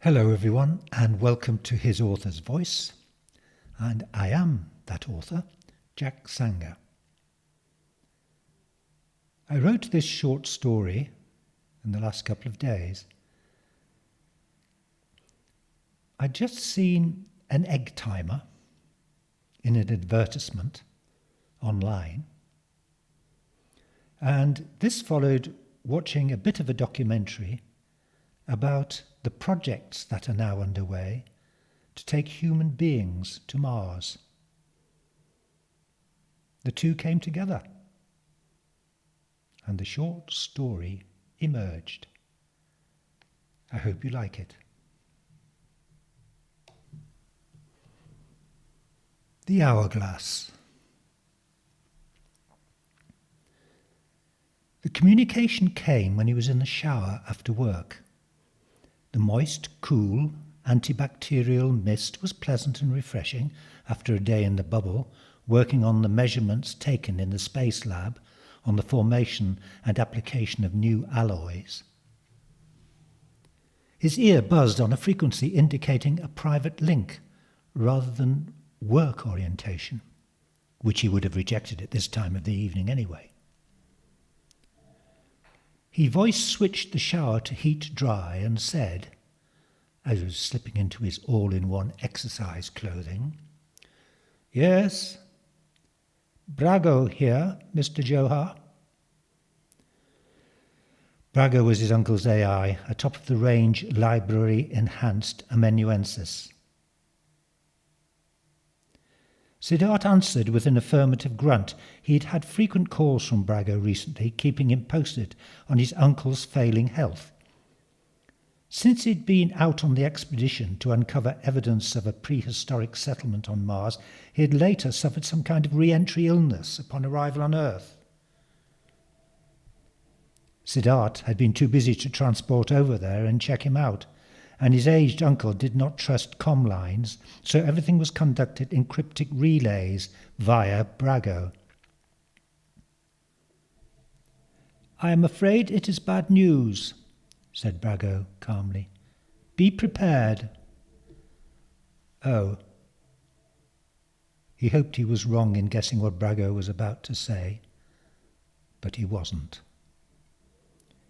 Hello everyone and welcome to His Author's Voice, and I am that author, Jack Sanger. I wrote this short story in the last couple of days. I'd just seen an egg timer in an advertisement online, and this followed watching a bit of a documentary about the projects that are now underway to take human beings to Mars. The two came together, and the short story emerged. I hope you like it. The Hourglass. The communication came when he was in the shower after work. The moist, cool, antibacterial mist was pleasant and refreshing after a day in the bubble, working on the measurements taken in the space lab on the formation and application of new alloys. His ear buzzed on a frequency indicating a private link rather than work orientation, which he would have rejected at this time of the evening anyway. He voice-switched the shower to heat dry and said, as he was slipping into his all-in-one exercise clothing, "Yes, Brago here, Mr. Johar." Brago was his uncle's AI, a top-of-the-range library-enhanced amanuensis. Siddharth answered with an affirmative grunt. He'd had frequent calls from Brago recently, keeping him posted on his uncle's failing health. Since he'd been out on the expedition to uncover evidence of a prehistoric settlement on Mars, he had later suffered some kind of re-entry illness upon arrival on Earth. Siddharth had been too busy to transport over there and check him out, and his aged uncle did not trust comm lines, so everything was conducted in cryptic relays via Brago. "I am afraid it is bad news," said Brago calmly. "Be prepared." Oh. He hoped he was wrong in guessing what Brago was about to say, but he wasn't.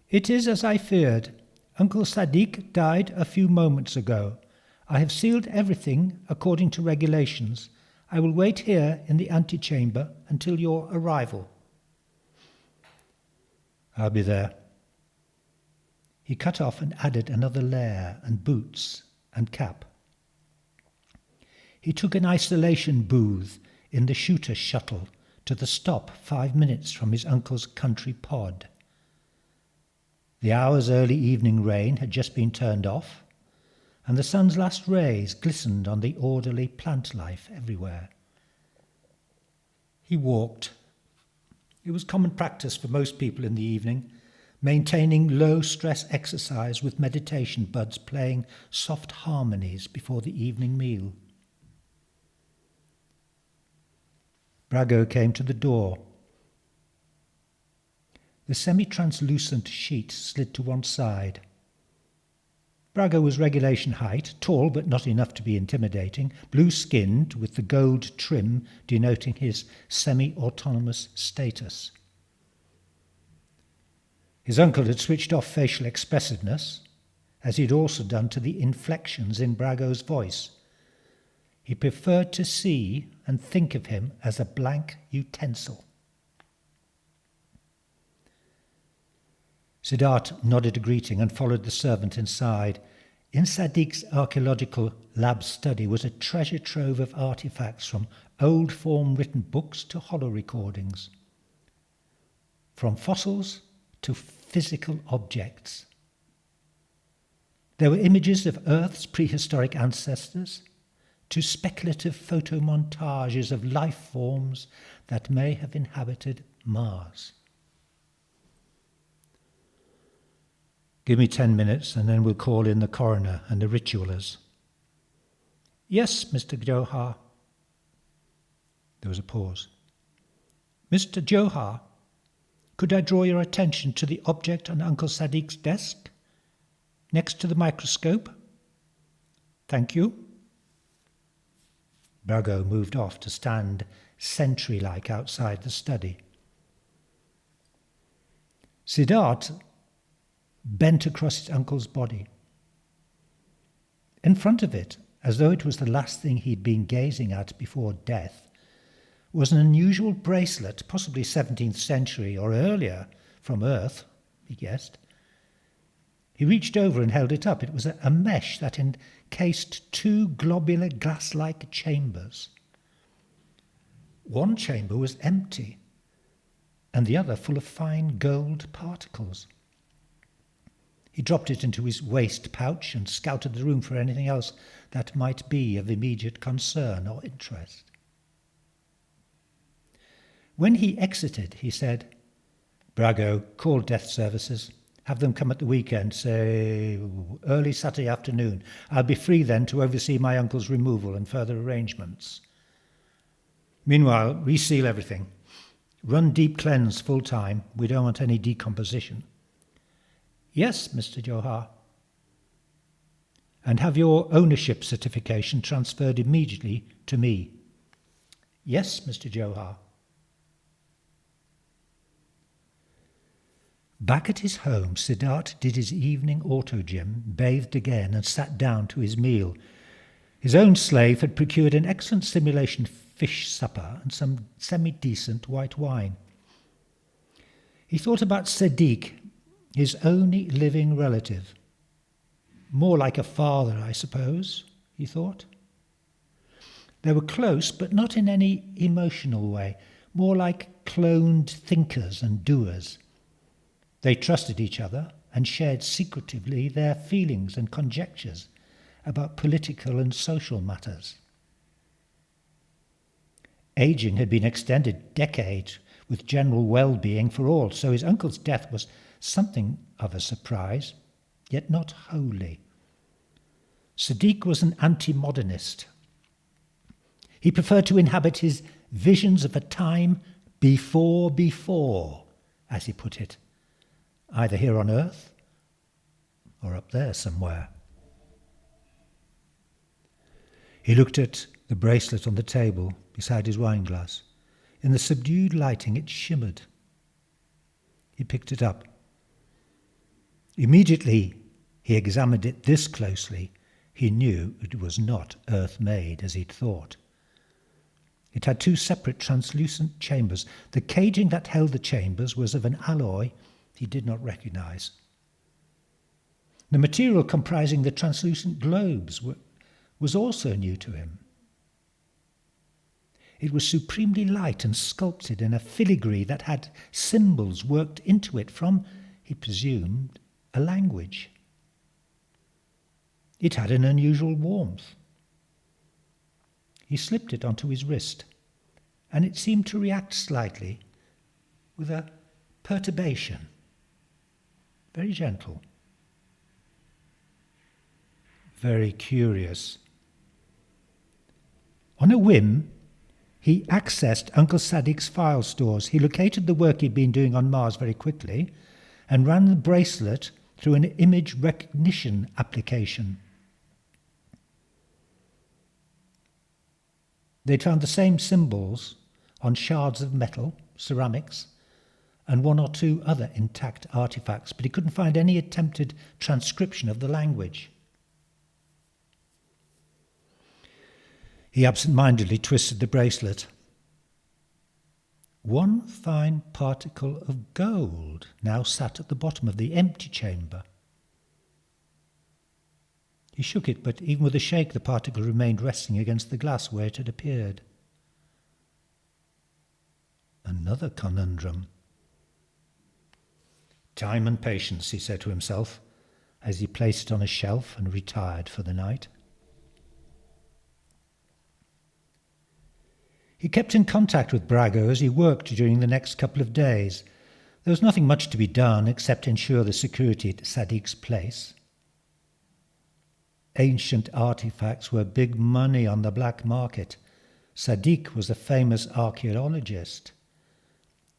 "It is as I feared. Uncle Sadiq died a few moments ago. I have sealed everything according to regulations. I will wait here in the antechamber until your arrival." "I'll be there." He cut off and added another layer and boots and cap. He took an isolation booth in the shooter shuttle to the stop 5 minutes from his uncle's country pod. The hour's early evening rain had just been turned off, and the sun's last rays glistened on the orderly plant life everywhere. He walked. It was common practice for most people in the evening, maintaining low-stress exercise with meditation buds playing soft harmonies before the evening meal. Brago came to the door. The semi-translucent sheet slid to one side. Brago was regulation height, tall but not enough to be intimidating, blue-skinned with the gold trim denoting his semi-autonomous status. His uncle had switched off facial expressiveness, as he'd also done to the inflections in Brago's voice. He preferred to see and think of him as a blank utensil. Siddharth nodded a greeting and followed the servant inside. In Sadiq's archaeological lab study was a treasure trove of artifacts, from old form written books to holo recordings, from fossils to physical objects. There were images of Earth's prehistoric ancestors to speculative photomontages of life forms that may have inhabited Mars. "Give me 10 minutes and then we'll call in the coroner and the ritualers." "Yes, Mr. Johar." There was a pause. "Mr. Johar, could I draw your attention to the object on Uncle Sadiq's desk, next to the microscope?" Thank you. Brago moved off to stand sentry-like outside the study. Siddharth bent across his uncle's body. In front of it, as though it was the last thing he'd been gazing at before death, was an unusual bracelet, possibly 17th century or earlier, from Earth, he guessed. He reached over and held it up. It was a mesh that encased two globular glass-like chambers. One chamber was empty, and the other full of fine gold particles. He dropped it into his waist pouch and scouted the room for anything else that might be of immediate concern or interest. When he exited, he said, "Brago, call death services. Have them come at the weekend, say early Saturday afternoon. I'll be free then to oversee my uncle's removal and further arrangements. Meanwhile, reseal everything. Run deep cleanse full time. We don't want any decomposition." "Yes, Mr. Johar." "And have your ownership certification transferred immediately to me." "Yes, Mr. Johar." Back at his home, Siddharth did his evening auto-gym, bathed again, and sat down to his meal. His own slave had procured an excellent simulation fish supper and some semi-decent white wine. He thought about Sadiq, his only living relative. More like a father, I suppose, he thought. They were close, but not in any emotional way, more like cloned thinkers and doers. They trusted each other and shared secretively their feelings and conjectures about political and social matters. Aging had been extended decades with general well-being for all, so his uncle's death was something of a surprise, yet not wholly. Sadiq was an anti-modernist. He preferred to inhabit his visions of a time before, as he put it, either here on Earth or up there somewhere. He looked at the bracelet on the table beside his wine glass. In the subdued lighting, it shimmered. He picked it up. Immediately he examined it this closely, he knew it was not earth-made as he'd thought. It had two separate translucent chambers. The caging that held the chambers was of an alloy he did not recognize. The material comprising the translucent globes was also new to him. It was supremely light and sculpted in a filigree that had symbols worked into it from, he presumed, a language. It had an unusual warmth. He slipped it onto his wrist, and it seemed to react slightly with a perturbation. Very gentle. Very curious. On a whim, he accessed Uncle Sadiq's file stores. He located the work he'd been doing on Mars very quickly and ran the bracelet through an image recognition application. They'd found the same symbols on shards of metal, ceramics, and one or two other intact artifacts, but he couldn't find any attempted transcription of the language. He absent-mindedly twisted the bracelet. One fine particle of gold now sat at the bottom of the empty chamber. He shook it, but even with a shake, the particle remained resting against the glass where it had appeared. Another conundrum. Time and patience, he said to himself, as he placed it on a shelf and retired for the night. He kept in contact with Brago as he worked during the next couple of days. There was nothing much to be done except ensure the security at Sadiq's place. Ancient artifacts were big money on the black market. Sadiq was a famous archaeologist.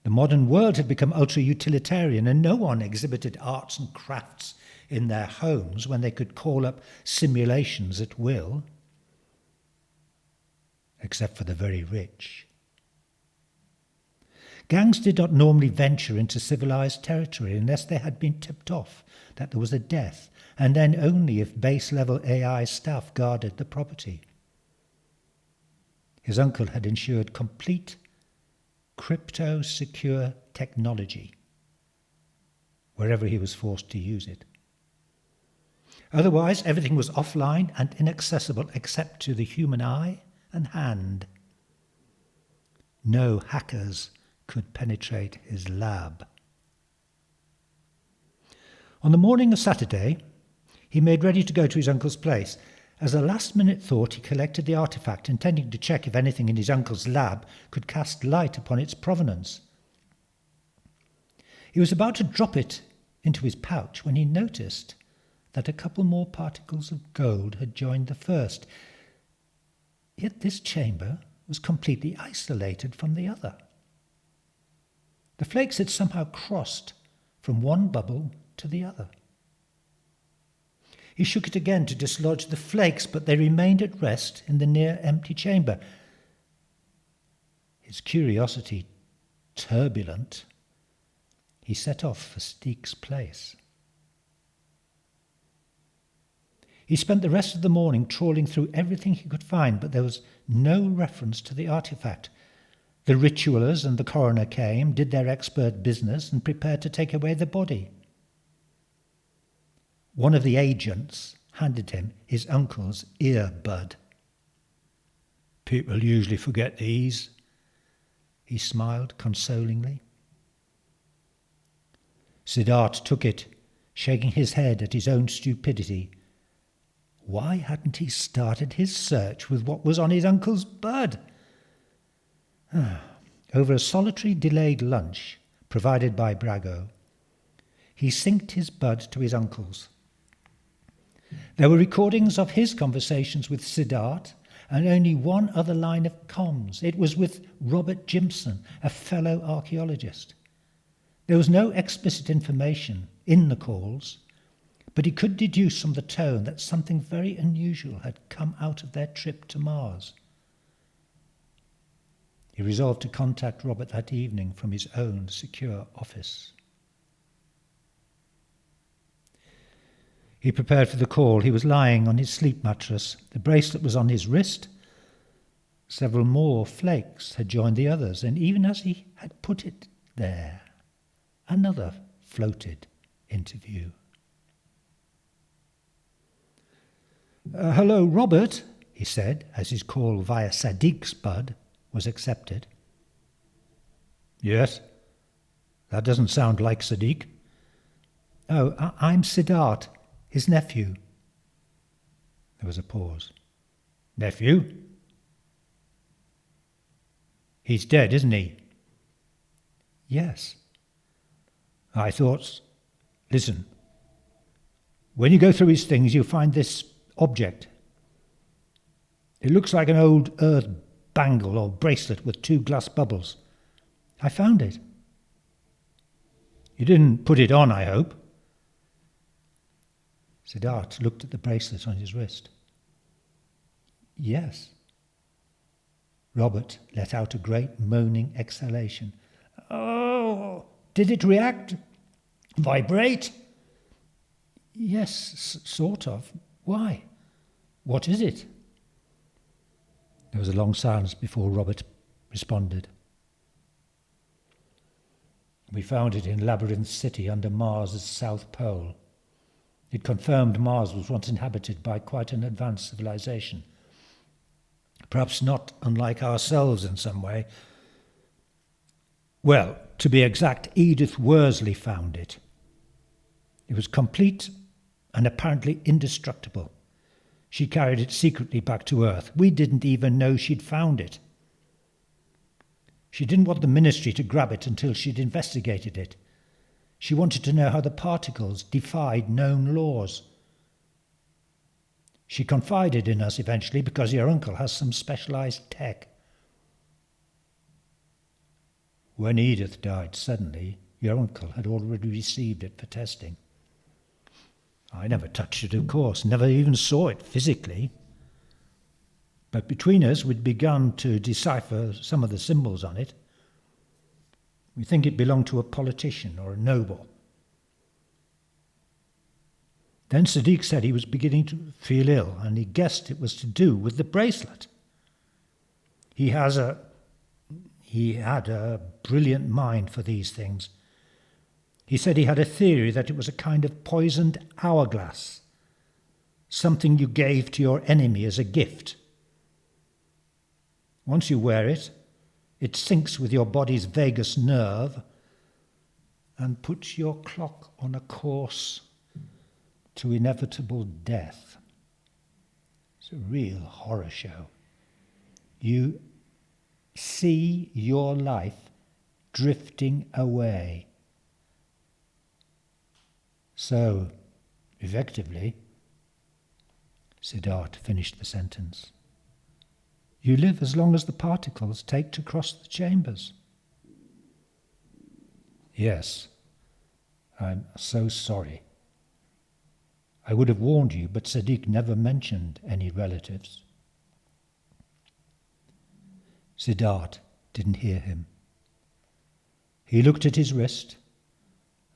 The modern world had become ultra-utilitarian, and no one exhibited arts and crafts in their homes when they could call up simulations at will, except for the very rich. Gangs did not normally venture into civilized territory unless they had been tipped off that there was a death, and then only if base-level AI staff guarded the property. His uncle had ensured complete crypto-secure technology wherever he was forced to use it. Otherwise, everything was offline and inaccessible except to the human eye and hand. No hackers could penetrate his lab. On the morning of Saturday, he made ready to go to his uncle's place. As a last-minute thought, he collected the artifact, intending to check if anything in his uncle's lab could cast light upon its provenance. He was about to drop it into his pouch when he noticed that a couple more particles of gold had joined the first. Yet this chamber was completely isolated from the other. The flakes had somehow crossed from one bubble to the other. He shook it again to dislodge the flakes, but they remained at rest in the near-empty chamber. His curiosity turbulent, he set off for Steek's place. He spent the rest of the morning trawling through everything he could find, but there was no reference to the artifact. The ritualers and the coroner came, did their expert business, and prepared to take away the body. One of the agents handed him his uncle's earbud. "People usually forget these," he smiled consolingly. Siddharth took it, shaking his head at his own stupidity. Why hadn't he started his search with what was on his uncle's bud? Over a solitary delayed lunch provided by Brago, he synced his bud to his uncle's. There were recordings of his conversations with Siddharth and only one other line of comms. It was with Robert Jimson, a fellow archaeologist. There was no explicit information in the calls, but he could deduce from the tone that something very unusual had come out of their trip to Mars. He resolved to contact Robert that evening from his own secure office. He prepared for the call. He was lying on his sleep mattress. The bracelet was on his wrist. Several more flakes had joined the others, and even as he had put it there, another floated into view. "Hello, Robert," he said, as his call via Sadiq's bud was accepted. "Yes? That doesn't sound like Sadiq." "Oh, I'm Siddharth, his nephew." There was a pause. "Nephew? He's dead, isn't he?" "Yes." "I thought... Listen, when you go through his things, you'll find this object. It looks like an old earth bangle or bracelet with 2 glass bubbles. I found it." "You didn't put it on, I hope?" Siddharth looked at the bracelet on his wrist. "Yes." Robert let out a great moaning exhalation. "Oh, did it react? Vibrate?" "Yes, sort of. Why? What is it?" There was a long silence before Robert responded. "We found it in Labyrinth City under Mars' south pole. It confirmed Mars was once inhabited by quite an advanced civilization. Perhaps not unlike ourselves in some way. Well, to be exact, Edith Worsley found it. It was complete and apparently indestructible. She carried it secretly back to Earth. We didn't even know she'd found it. She didn't want the ministry to grab it until she'd investigated it. She wanted to know how the particles defied known laws. She confided in us eventually because your uncle has some specialized tech. When Edith died suddenly, your uncle had already received it for testing. I never touched it, of course, never even saw it physically. But between us, we'd begun to decipher some of the symbols on it. We think it belonged to a politician or a noble. Then Sadiq said he was beginning to feel ill, and he guessed it was to do with the bracelet. He had a brilliant mind for these things. He said he had a theory that it was a kind of poisoned hourglass, something you gave to your enemy as a gift. Once you wear it, it syncs with your body's vagus nerve and puts your clock on a course to inevitable death. It's a real horror show. You see your life drifting away. So, effectively, Siddharth finished the sentence, you live as long as the particles take to cross the chambers. Yes, I'm so sorry. I would have warned you, but Sadiq never mentioned any relatives. Siddharth didn't hear him. He looked at his wrist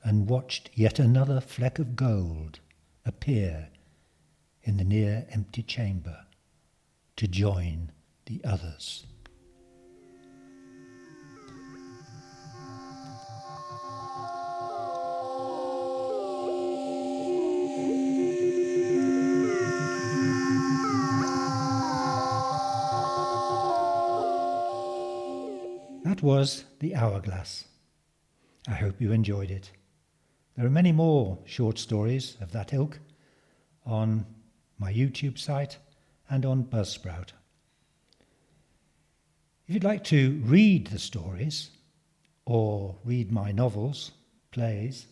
and watched yet another fleck of gold appear in the near empty chamber to join the others. That was The Hourglass. I hope you enjoyed it. There are many more short stories of that ilk on my YouTube site and on Buzzsprout. If you'd like to read the stories or read my novels, plays,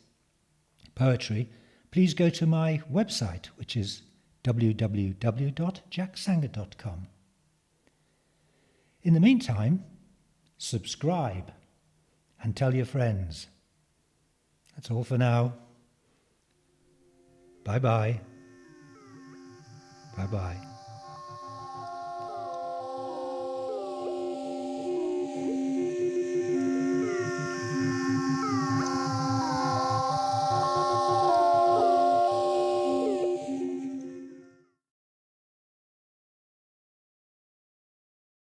poetry, please go to my website, which is www.jacksanger.com. In the meantime, subscribe and tell your friends. That's all for now. Bye-bye. Bye-bye.